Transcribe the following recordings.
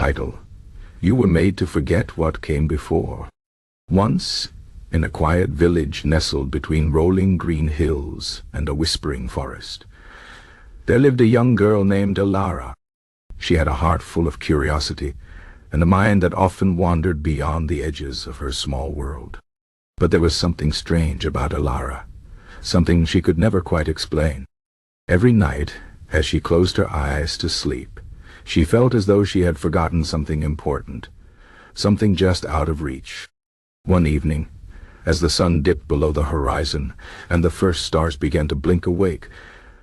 Title: You were made to forget what came before. Once, in a quiet village nestled between rolling green hills and a whispering forest, there lived a young girl named Elara. She had a heart full of curiosity and a mind that often wandered beyond the edges of her small world. But there was something strange about Elara, something she could never quite explain. Every night, as she closed her eyes to sleep, she felt as though she had forgotten something important, something just out of reach. One evening, as the sun dipped below the horizon and the first stars began to blink awake,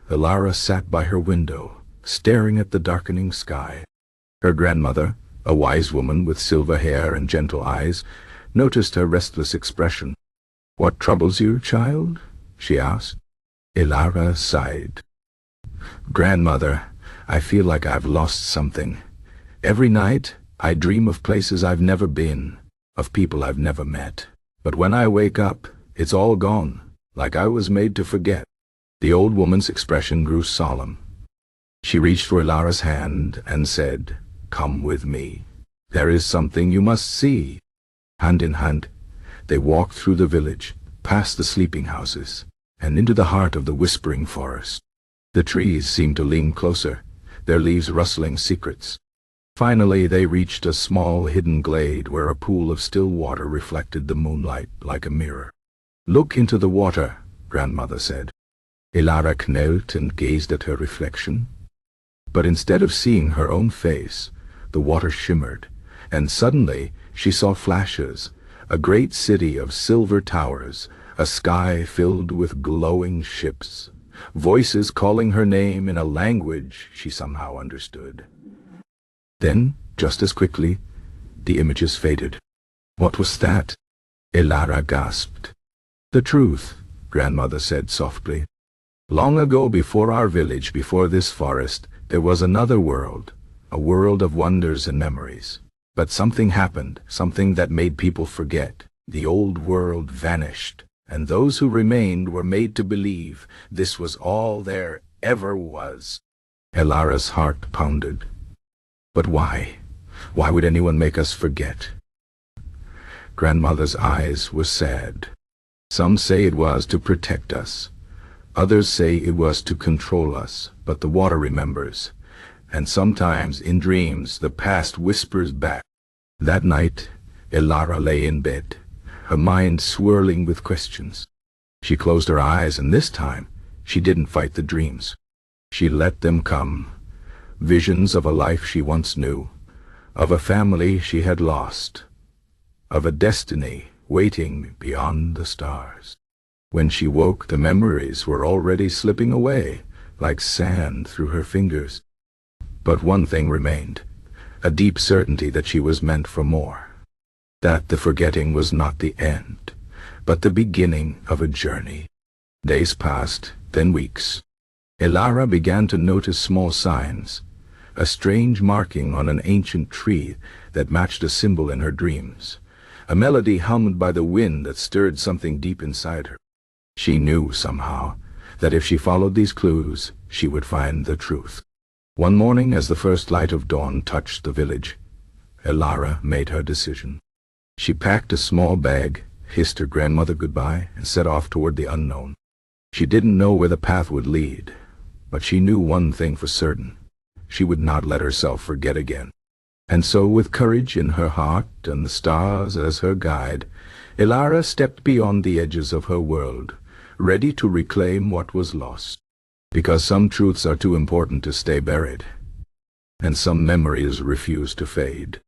Elara sat by her window, staring at the darkening sky. Her grandmother, a wise woman with silver hair and gentle eyes, noticed her restless expression. "What troubles you, child?" she asked. Elara sighed. "Grandmother, I feel like I've lost something. Every night, I dream of places I've never been, of people I've never met. But when I wake up, it's all gone, like I was made to forget." The old woman's expression grew solemn. She reached for Elara's hand and said, "Come with me. There is something you must see." Hand in hand, they walked through the village, past the sleeping houses, and into the heart of the whispering forest. The trees seemed to lean closer, their leaves rustling secrets. Finally, they reached a small hidden glade where a pool of still water reflected the moonlight like a mirror. "Look into the water," grandmother said. Elara knelt and gazed at her reflection. But instead of seeing her own face, the water shimmered, and suddenly she saw flashes, a great city of silver towers, a sky filled with glowing ships, voices calling her name in a language she somehow understood. Then, just as quickly, the images faded. "What was that?" Elara gasped. "The truth," grandmother said softly. "Long ago, before our village, before this forest, there was another world, a world of wonders and memories. But something happened, something that made people forget. The old world vanished, and those who remained were made to believe this was all there ever was." Elara's heart pounded. "But why? Why would anyone make us forget?" Grandmother's eyes were sad. "Some say it was to protect us. Others say it was to control us, but the water remembers. And sometimes, in dreams, the past whispers back." That night, Elara lay in bed, her mind swirling with questions. She closed her eyes, and this time, she didn't fight the dreams. She let them come. Visions of a life she once knew, of a family she had lost, of a destiny waiting beyond the stars. When she woke, the memories were already slipping away, like sand through her fingers. But one thing remained, a deep certainty that she was meant for more, that the forgetting was not the end, but the beginning of a journey. Days passed, then weeks. Elara began to notice small signs, a strange marking on an ancient tree that matched a symbol in her dreams, a melody hummed by the wind that stirred something deep inside her. She knew somehow that if she followed these clues, she would find the truth. One morning, as the first light of dawn touched the village, Elara made her decision. She packed a small bag, kissed her grandmother goodbye, and set off toward the unknown. She didn't know where the path would lead, but she knew one thing for certain: she would not let herself forget again. And so, with courage in her heart and the stars as her guide, Elara stepped beyond the edges of her world, ready to reclaim what was lost. Because some truths are too important to stay buried, and some memories refuse to fade.